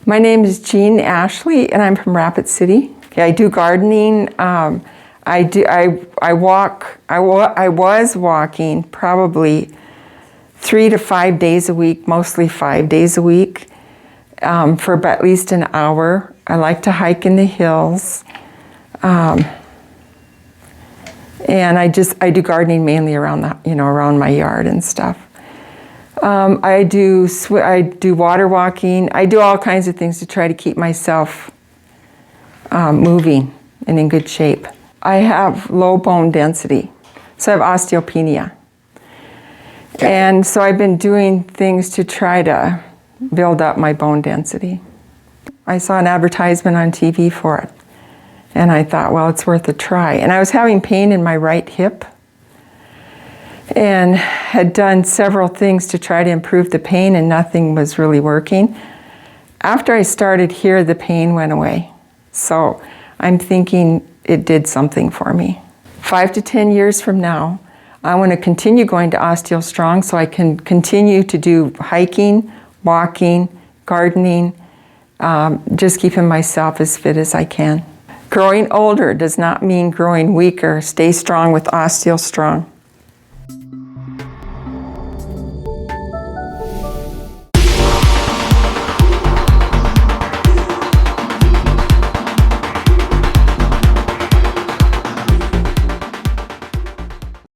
My name is Jean Ashley, and I'm from Rapid City. Okay, I do gardening. I was walking probably 3 to 5 days a week, mostly 5 days a week, for about at least an hour. I like to hike in the hills. And I do gardening mainly around around my yard and stuff. I do water walking. I do all kinds of things to try to keep myself moving and in good shape. I have low bone density, so I have osteopenia. And so I've been doing things to try to build up my bone density. I saw an advertisement on TV for it, and I thought, well, it's worth a try. And I was having pain in my right hip and had done several things to try to improve the pain, and nothing was really working. After I started here, the pain went away. So I'm thinking it did something for me. 5 to 10 years from now, I want to continue going to OsteoStrong so I can continue to do hiking, walking, gardening, just keeping myself as fit as I can. Growing older does not mean growing weaker. Stay strong with OsteoStrong.